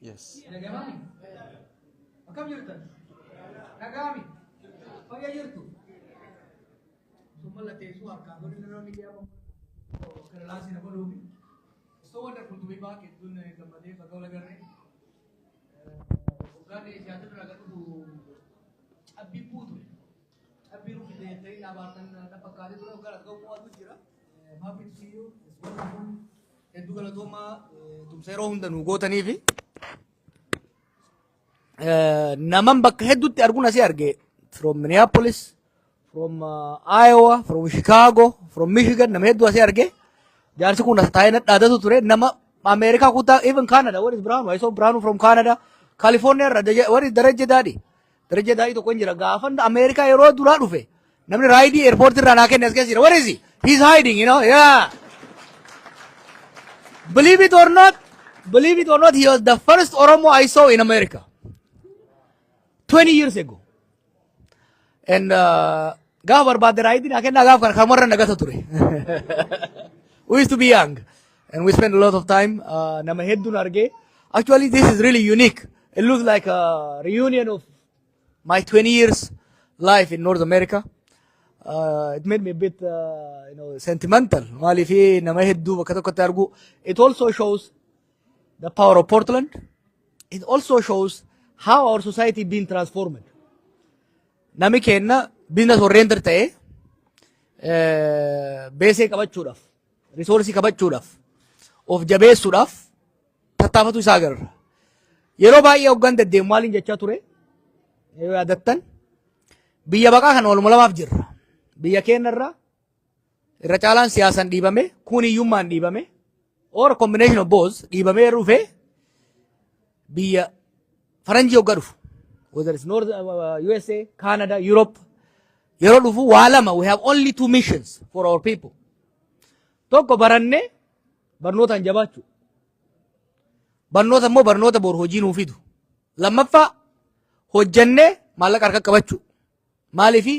Yes. Nagami. Akam jirtan. Nagami. Pagya jirtu. Sumala tesu akka gori nano ni kya mo. Kerala si na bolu. So wonderful to be back in dun gamade pagaw lagarne. Ugani siya dun ragat tu abbi putu. Abbi ru kide tay abatan na pagkade dun ugarat gaw mo adu jira. Happy to see you. It's wonderful. Eddu galatoma tumse ro hundan ugotani fi. Naman bakka hedduutti arguun asii arge from Minneapolis, from Iowa, from Chicago, from Michigan nama hedduu asii arge jaarsi kun as taa'ee nadhaadatu ture nama Amerikaa kutaa even Canada what is Brown I saw Brown from Canada California irra what is Darajje Daadii tokko hin jira gaafan Amerikaa yeroo duraa dhufe namni raayidii airport irraa naa kenne as keessa jira what is he he's hiding you know yeah believe it or not he was the first Oromo I saw in America 20 years ago. And Gaabbuu barbaade raayidii naa kennaa gaaf kana kamarra nagata ture. We used to be young and we spent a lot of time nama hedduun arge. Actually this is really unique. It looks like a reunion of my 20 years life in North America. It made me a bit sentimental. Maaliif nama hedduu bakka tokkotti argu. It also shows the power of Portland. It also shows how our society been transformed. Nami kenna business oriented ta'e beesee qabachuudhaaf, resource qabachuudhaaf, of jabeessuudhaaf tattaafatu isaa agarra. Yeroo baay'ee hoggan deddeemu maaliin jechaa ture? Yoo yaadattan biyya baqaa kana waluma lamaaf jirra. Biyya keenyarra irra caalaan siyaasan dhiibame, kun hiyyummaan dhiibame, or combination of both dhiibamee dhufe biyya faranjii hogga dhufu whether it's North USA, Canada, Europe yeroo dhufu waa lama we have only two missions for our people. Tokko baranne barnootaan jabaachuu barnoota immoo barnoota bor hojii nuu fidu lammaffaa hojjannee maallaqa harka qabachuu maaliifi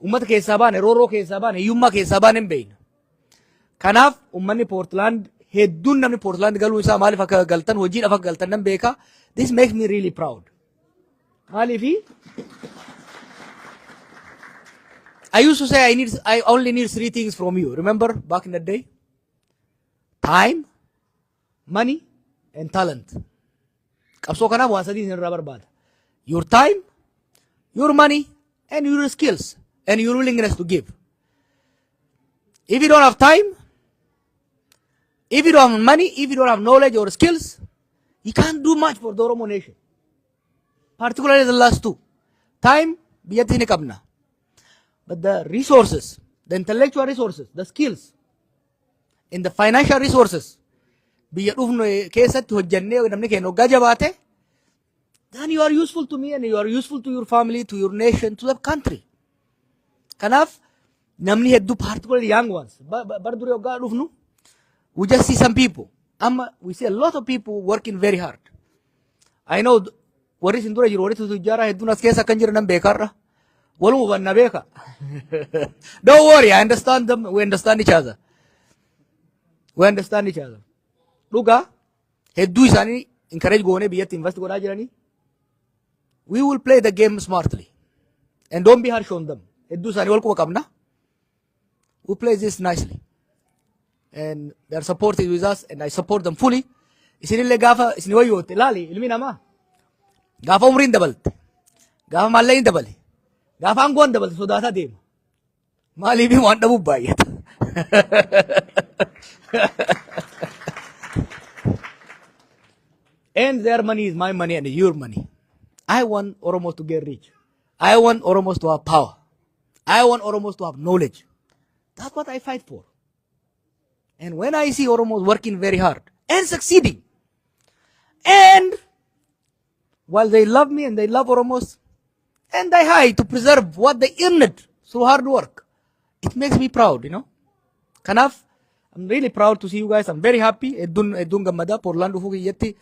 ummata keessaa baane rooroo keessaa baane hiyyummaa keessaa baane hin beekna. Kanaaf ummanni Portland hedduun namni Portland galuu isaa maaliif akka galtan hojiidhaaf akka galtan nan beeka. This makes me really proud. Maaliifi I used to say I only need three things from you. Remember back in the day? Time, money, and talent. Qabsoo kanaaf waan sadii isin irraa barbaada. Your time, your money, and your skills, and your willingness to give. If you don't have time, if you don't have money, if you don't have knowledge or skills, you can't do much for the Oromo nation. Particularly the last two. Time, biyyatti ni qabna. But the resources, the intellectual resources, the skills, and the financial resources, biyya dhufnu keessatti hojjannee namni keenya hoggaa jabaate, then you are useful to me and you are useful to your family, to your nation, to the country. Kanaaf namni hedduu particularly young ones, bar dure hoggaa dhufnu, we just see some people. We see a lot of people working very hard. I know warri isin dura jiru warri tujjaara hedduun as keessa akkan jiran nan beekarra. Waluma hubanna beeka. Don't worry, I understand them. We understand each other. Dhugaa hedduu isaanii encourage goonee biyyatti invest godhaa jiranii. We will play the game smartly. And don't be harsh on them. Hedduu isaanii wal quba qabna. We play this nicely. And they are supported with us and I support them fully. Isinillee gaafa isin wayyootte laali ilmi namaa gaafa umriin dabalte gaafa maallaqni dabale gaafa aangoon dabalte sodaataa deema maaliif waan dhabuuf baay'ata. And their money is my money and your money. I want Oromos to get rich. I want Oromos to have power. I want Oromos to have knowledge. That's what I fight for. And when I see Oromos working very hard and succeeding, and while they love me and they love Oromos, and they hide to preserve what they earned through hard work, it makes me proud, you know. Kanaaf, I'm really proud to see you guys. I'm very happy. Hedduun gammada Portland dhufuu kiyyatti.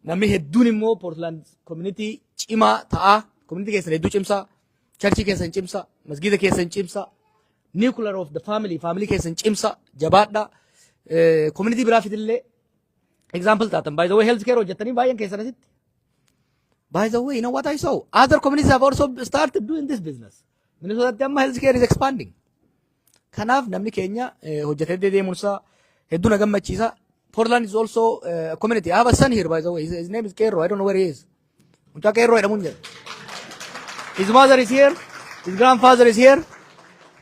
Namni hedduun immoo Portland community cimaa ta'a. Community keessan hedduu cimsaa. Churchii keessan cimsaa. Masgida keessan cimsaa. Nuclear of the family keessan cimsaa. Jabaadhaa. Community biraafillee example taatan. By the way, healthcare hojjetanii baay'een keessanasitti. By the way, you know what I saw? Other communities have also started doing this business. Minnesota amma healthcare is expanding. Kanaaf namni keenya hojjetee deemuunsaa hedduu na gammachiisa. Portland is also a community. I have a son here, by the way. His name is Kerro. I don't know where he is. Mucha Kerro jedhamuun jedha. His mother is here. His grandfather is here.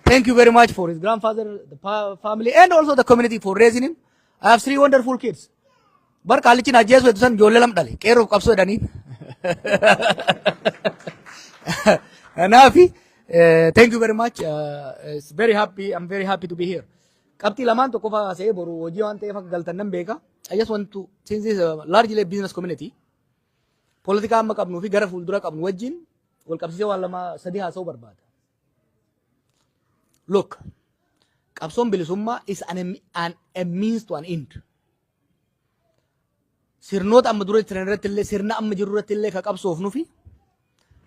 Thank you very much for his grandfather, the family, and also the community for raising him. I have 3 wonderful kids. Bar kaalichi na jeesu etusan ijoollee lam dhale. Kerro qabsoo jedhaniin. Naafi, thank you very much. It's very happy. I'm very happy to be here. Qabxii lamaan tokko fa'aa ta'ee boru hojii waan ta'eef akka galtan nan beeka. I just want to, since this is a largely business community, politika amma qabnuu fi gara fuuldura qabnu wajjin wal qabsiisee waan lama sadii haasa'uu barbaada. Look, qabsoon bilisummaa is a means to an end. Sirnoota amma dura jiran irratti illee sirna amma jiru irratti illee ka qabsoofnu fi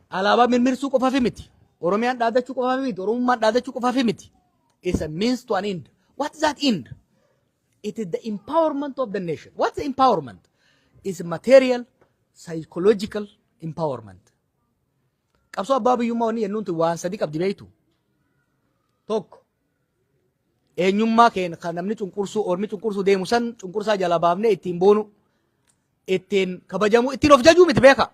alaabaa mirmirsuu qofaaf miti. Oromiyaan dhaadachuu qofaaf miti. Oromummaan dhaadachuu qofaaf miti. It's a means to an end. What is that end? It is the empowerment of the nation. What's the empowerment? It's material, psychological empowerment. Qabsoo abbaa biyyummaa wanni jennuun waan sadii qabdi beektu. Tokko eenyummaa keenya kan namni cunqursuu ormi cunqursuu deemu san cunqursaa jala baafnee ittiin boonu ittiin kabajamu ittiin of jajuu miti beeka.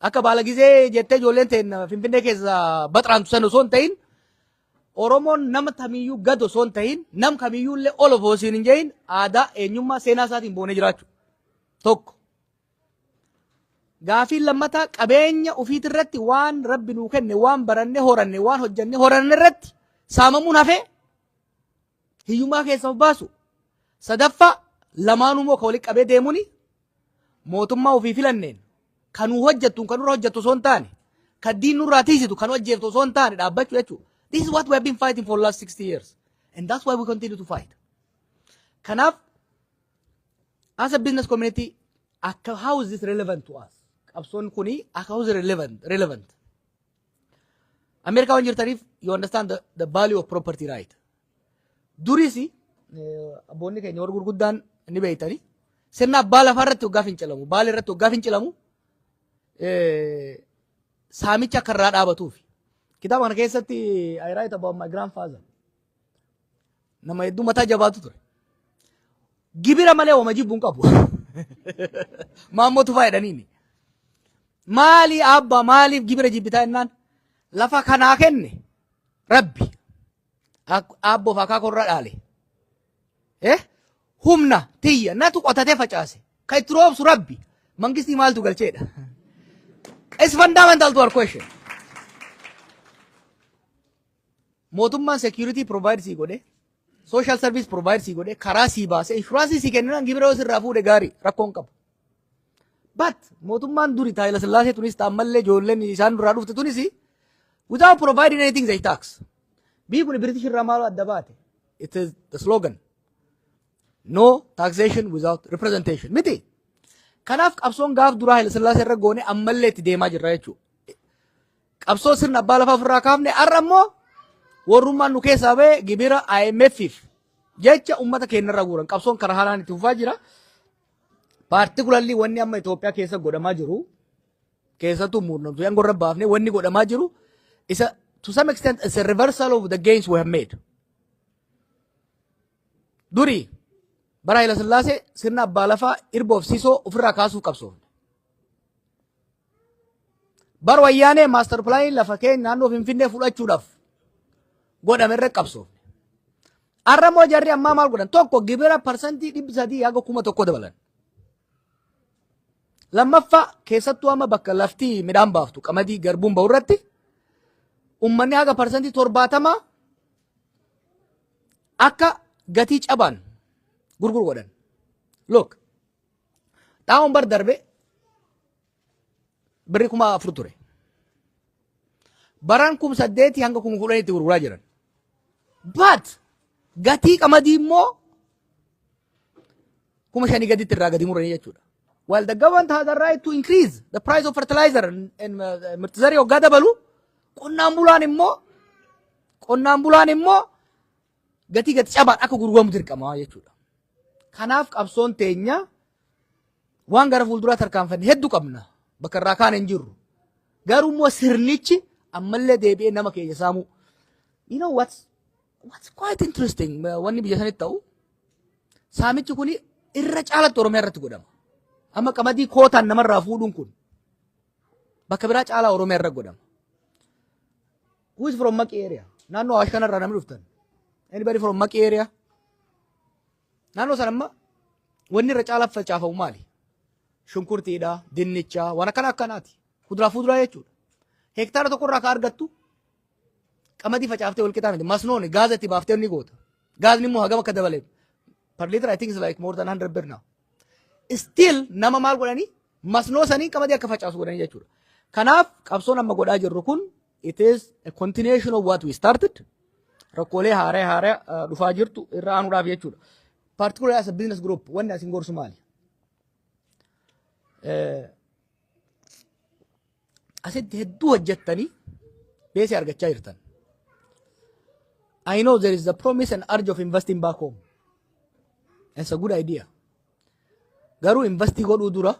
Akka baala gizee jettee ijoolleen ta'in Finfinnee keessa baxraantu san osoo hin ta'in Oromoon nama kamiyyuu gad osoo hin ta'in nam kamiyyuu illee ol of hoosiin hin jehin aadaa eenyummaa seenaa isaatiin boonee jiraachuu. Tokko gaafiin lammataa qabeenya ofiit irratti waan rabbi nuu kenne waan baranne horanne waan hojjanne horanne irratti saamamuun hafee hiyyummaa keessa of baasu. Sadaffaa lamaanuu moo ka walitti qabee deemuni mootummaa ofii filanneen kanuu hojjettu kanurra hojjettu osoo hin taane kan diinurraa tiisitu kan hojjeeftu osoo hin taane dhaabbachuu jechuudha. This is what we have been fighting for the last 60 years. And that's why we continue to fight. Kanaf, as a business community, how is this relevant to us? Qabsoon kuni, how is it relevant? America, when you're tarif, you understand the value of property right. Durisi, abonni keenya warra gurguddaan ni beeytani. Sirna abbaa lafaa irratti waggaa fincilamu, baala irratti waggaa fincilamu, saamicha akka irraa dhaabatuufi. Kitaaba kana keessatti I write about my grandfather. Nama hedduu mataa jabaatu ture. Gibira malee wama jibbuun qabu. Maammootu faayidaniini. Maali abba maaliif gibira jibbitaa jennaan lafa kanaa kenne rabbi abboof akaakoo irra dhaale. Humna tiyya natu qotatee facaase. Ka itti roobsu rabbi mangistii maaltu galcheedha. It's fundamental to our question. Mootummaan security provider sii godhe, social service provider sii godhe, karaa sii baase, insurance sii kennan gibira yoo sirraa fuudhe gaarii rakkoon qabu. But mootummaan duri Haayile Sillaasee tunis ta'ammallee ijoolleen isaan duraa dhufte tunis without providing anything they tax. Biyyi kun British irraa maal adda baate? It is the slogan. No taxation without representation. Miti. Kanaaf qabsoon gaaf duraa Haayile Sillaasee irra goone ammallee itti deemaa jirra jechuudha. Qabsoo sirna abbaa lafaa ofirraa kaafne har'a immoo warrummaan nu keessaa ba'e gibira IMF'if jecha ummata keenya irraa guuran qabsoon karaa haalaan itti fufaa jira. Particularly wanni amma Itoophiyaa keessa godhamaa jiru keessattuu murnamtu yan gorra baafne wanni godhamaa jiru isa to some extent is a reversal of the gains we have made. Duri bara Haayile Sillaasee sirna abbaa lafaa irba of siisoo ofirraa kaasuuf qabsoofne. Bara wayyaanee master plan lafa keenya naannoo Finfinnee fudhachuudhaaf godhame irra qabsoofne. Har'a immoo jarri ammaa maal godhan tokko gibira parsantii 300 haga 1,000 dabalan. Lammaffaa keessattuu amma bakka laftii midhaan baaftu qamadii garbuun ba'u irratti ummanni haga parsantii 70 akka gatii cabaan gurguru godhan. Look, xaa'oon bar darbe birri 4,000 ture. Baran 8,000 hanga 10,000 itti gurguraa jiran. But gatii qamadii immoo 5,000 gaditti irraa gadi muranii jechuudha. While the government has the right to increase the price of fertilizer and mirtizarii hoggaa dabalu qonnaan bulaan immoo gatii gati cabaan akka gurguramu dirqama jechuudha. Kanaaf qabsoon teenya waan gara fuulduraa tarkaanfanne hedduu qabna. Bakka irraa kaan hin jirru. Garuu immoo sirnichi ammallee deebi'ee nama keenya saamuu. You know what's quite interesting wanni biyya sanitti ta'u saamichi kun irra caalatti Oromiyaa irratti godhama. Amma qamadii kootaan namarraa fuudhuun kun bakka biraa caalaa Oromiyaa irratti godhama. Who is from Maqi area? Naannoo Awaash kanarraa namni dhuftan. Anybody from Maqi area? Naannoo sana amma wanni irra caalaa facaafamu maali? Shunkurtiidha, dinnicha, waan akkanaati. Kuduraa fuduraa jechuudha. Hektaara tokkorraa ka argattu qamadii facaaftee wal qixaa miti. Masnoon gaaza itti baaftee ni goota. Gaazni immoo hagam akka dabale. Per liter I think is like more than 100 birr now. Still nama maal godhanii masnoo sanii qamadii akka facaasu godhanii jechuudha. Kanaaf qabsoon amma godhaa jirru kun it is a continuation of what we started. Rakkoolee haaraa dhufaa jirtu irra aanuudhaaf jechuudha. Particularly as a business group wanni asin gorsu maali? Asitti hedduu hojjettanii beesii argachaa jirtan. I know there is the promise and urge of investing back home. It's a good idea. Garuu investii godhuu dura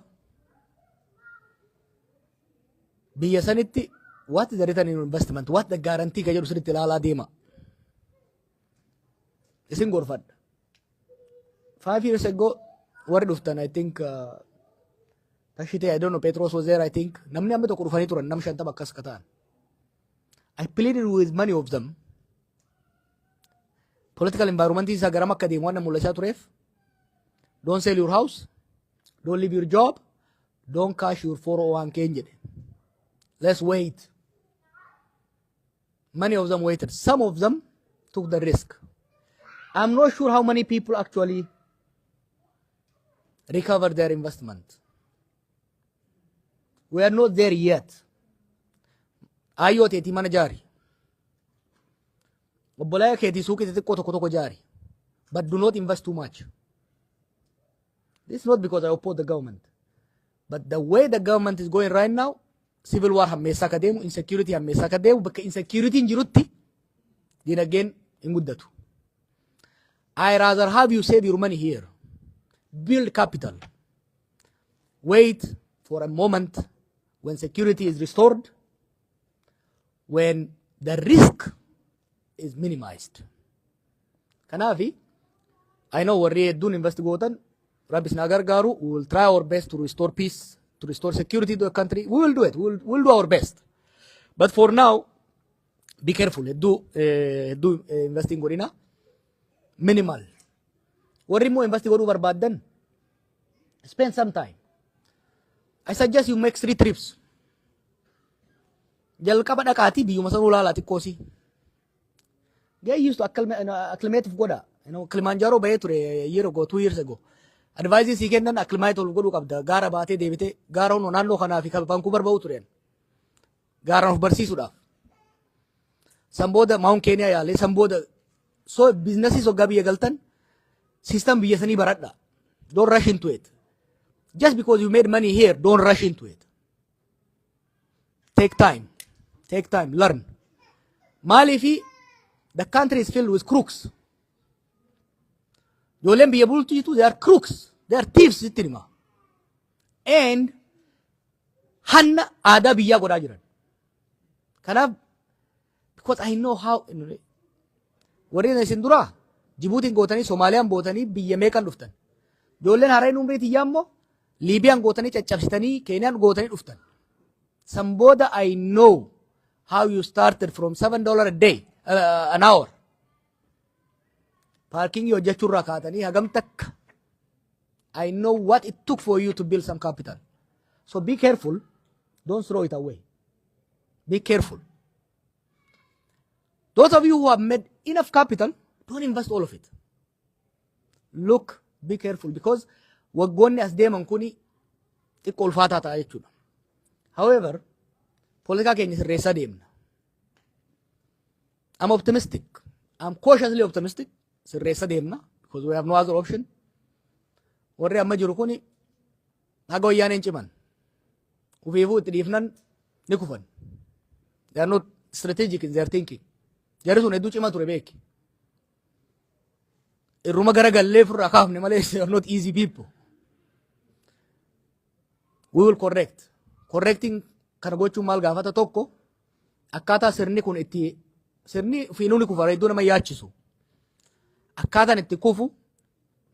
biyya sanitti what is the return on investment? What the guarantee ka jedhu sirriitti ilaalaa deema. Isin gorfadha. 5 years ago warri dhuftan I think Tashite, I don't know, Petros was there, I think. Namni amma tokko dhufanii turan, nam shantama akkas ka ta'an. I pleaded with many of them. Political environment isa garam akka deemu waan mul'achaa tureef. Don't sell your house. Don't leave your job. Don't cash your 401k jedhe. Let's wait. Many of them waited. Some of them took the risk. I'm not sure how many people actually recovered their investment. We are not there yet. Ayyoo teetii mana jaari. Obbolaa keetii suuqii xixiqqoo tokko jaari. But do not invest too much. This is not because I oppose the government. But the way the government is going right now, civil war hammeessaa ka deemu, insecurity hammeessaa ka deemu, bakka insecurity hin jirutti dinagdeen hin guddatu. I rather have you save your money here. Build capital. Wait for a moment when security is restored, when the risk is minimized. Kanaafi, I know warri hedduun invest gootan, Rabbis na gargaaru, we will try our best to restore peace, to restore security to the country. We will do it. We'll do our best. But for now, be careful. Hedduu investing godhina. Minimal. Warri immoo invest godhuu barbaadan, spend some time. I suggest you make 3 trips. Jalqaba dhaqaatii biyyuma sanuu laalaa xiqqoosi. Get used to acclimate godha. Kilimanjaro bahee ture a year ago, 2 years ago. Advising si kennan acclimate godhuu qabda. Gaara baatee deebitee gaara hundi naannoo kanaa fi Vancouver bahuu tureen. Gaara of barsiisuudhaaf. San booda Mount Kenya yaalee san booda so businesses hoggaa biyya galtan system biyya sanii baradha. Don't rush into it. Just because you made money here, don't rush into it. Take time. Take time. Learn. Maalifi, the country is filled with crooks. Ijoolleen biyya bulchitu, they are crooks. They are thieves. And hanna aadaa biyyaa godhaa jiran. Kanaaf, because I know how, warreen isin duraa, Jibuutiin gootanii, Soomaaliyaan bootanii, biyya meeqan dhuftan. Ijoolleen harreen umriitii yaammoo, Liibiyaan gootanii caccabsitanii, Keeniyaan gootanii dhuftan. San booda I know how you started from $7 a day, an hour. Parking hojjechuurraa kaatanii hagam takka. I know what it took for you to build some capital. So be careful. Don't throw it away. Be careful. Those of you who have made enough capital, don't invest all of it. Look, be careful because waggoonni as deeman kuni xiqqoo ulfaataa ta'a jechuudha. However, politikaa keenya sirreessaa deemna. I'm optimistic. I'm cautiously optimistic. Sirreessaa deemna because we have no other option. Warri amma jiru kuni haga wayyaaneen ciman. Ufiifuu itti dhiifnan ni kufan. They are not strategic in their thinking. Jarri sun hedduu cimaa ture beeki. irruma garagallee furraa kaafne malee they are not easy people. We will correct. Correcting kana gochuun maal gaafata tokko akkaataa sirni kun itti sirni fiinuuni kufa iddoo nama yaachisu. Akkaataan itti kufu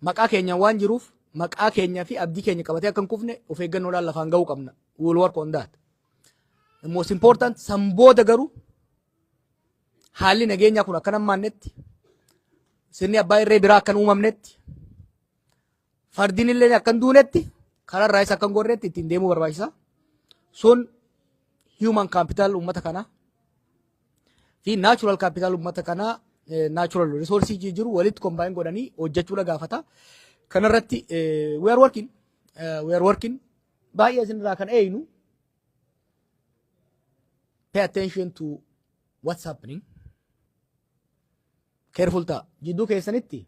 maqaa keenya waan jiruuf maqaa keenya fi abdii keenya qabatee akkan kufne of eeggannoodhaan lafaan ga'uu qabna. We will work on that. The most important sambooda garuu haalli nageenyaa kun akkan hammaannetti sirni abbaa irree biraa akkan uumamnetti fardiin illee akkan duunetti kararraa isa akkan gorreetti ittiin deemuu barbaachisa. Sun human capital ummata kana fi natural capital ummata kana natural resources jiru walitti combine godhanii hojjechuudha gaafata. Kanarratti we are working baay'ee isinirraa kan eeynu pay attention to what's happening. Careful ta jidduu keessanitti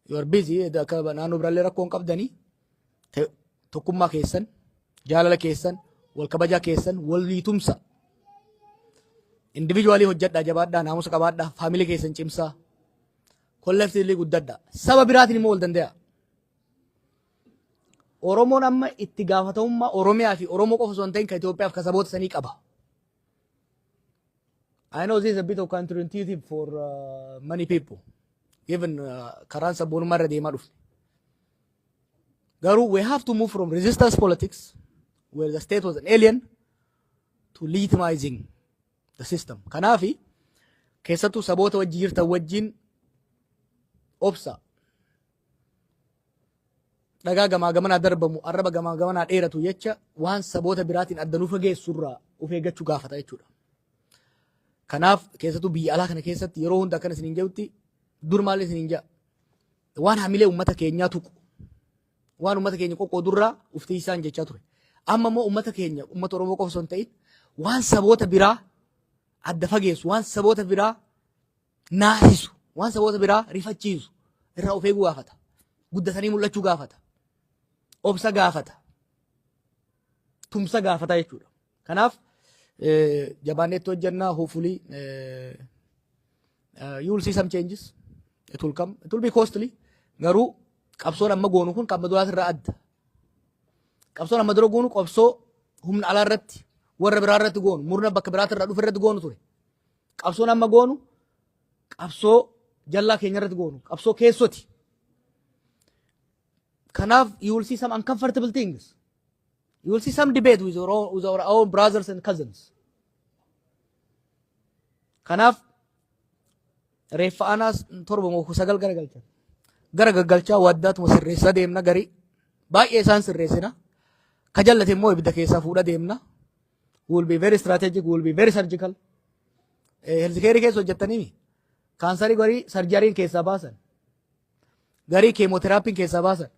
you are busy naannoo biraallee rakkoon qabdanii tokkummaa keessan jaalala keessan wal kabajaa keessan wal liitumsa individually hojjedhaa jabaadhaa naamusa qabaadhaa faamilii keessan cimsaa collectively guddadhaa saba biraatiin immoo wal danda'a. Oromoon amma itti gaafatamummaa Oromiyaa fi Oromoo qofa osoo hin ta'in kan Itoophiyaaf kan saboota sanii qaba. I know this is a bit of counterintuitive for many people. Even karaan sabboonummaa irra deemaa dhufne. Garuu we have to move from resistance politics where the state was an alien to legitimizing the system. Kanaafi keessattuu saboota wajjin jirtan wajjin obsa dhagaa gamaa gamanaa darbamu arraba gamaa gamanaa dheeratu jecha waan saboota biraatiin addanuu fageessurraa of eeggachuu gaafata jechuudha. Kanaaf keessattuu biyya alaa kana keessatti yeroo hunda akkana isiniin jedhutti dur maallee isiniin jedha waan hamilee uummata keenyaa tuqu waan uummata keenya qoqqoodurraa uftii isaan jechaa ture. Amma immoo uummata keenya uummata Oromoo qofa osoo hin ta'in waan saboota biraa adda fageessu waan saboota biraa naasisu waan saboota biraa rifachiisu irraa of eeguu gaafata. Guddatanii mul'achuu gaafata. Obsa gaafata. Tumsa gaafata jechuudha. Kanaaf jabaanneetti hojjannaa hopefully you will see some changes. It will come. It will be costly. Garuu qabsoon amma goonu kun qabma duraas irraa adda. Qabsoon amma dura goonu qabsoo humna alaa irratti warra biraa irratti goonu murna bakka biraatti irraa dhufe irratti goonu ture. Qabsoon amma goonu qabsoo jallaa keenya irratti goonu qabsoo keessoti. Kanaaf you will see some uncomfortable things. You will see some debate with our own brothers and cousins. Kanaaf reeffa anaas torba moo sagal garagalchan. Gara gaggalchaa waddaatuma sirreessaa deemna garii baay'ee isaan sirreessina. Ka jallate immoo ibidda keessaa fuudha deemna. We will be very strategic, we will be very surgical. Healthcare keessa hojjettanii kaansarii garii sarjariin keessaa baasan. Garii keemoteraappiin keessaa baasan.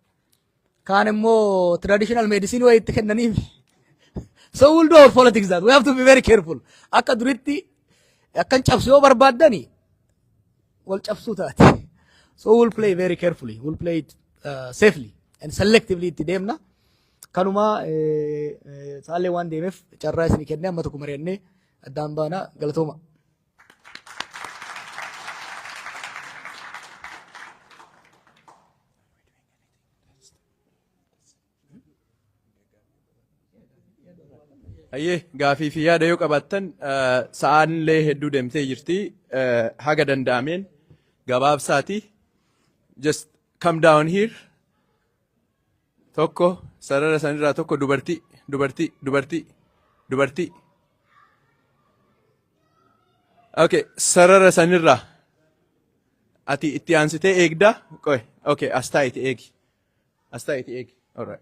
Kaan immoo traditional medicine way itti kennaniif. So we will do our politics that. We have to be very careful. Akka duritti akkan cabsu yoo barbaaddani wal cabsuu taate. So we will play very carefully. We will play it safely and selectively itti deemna. Kanuma saalee waan deemeef carraa isinii kennee amma tokko mari'annee addaan baana galatooma. Ayyee gaafii fi yaada yoo qabaattan sa'aanillee hedduu deemtee jirti haga danda'ameen gabaabsaati. Just come down here. Tokko sarara sanirraa tokko dubartii. Okay, sarara sanirraa ati itti aansitee eegda. Okay, as taa'iti eegi. All right.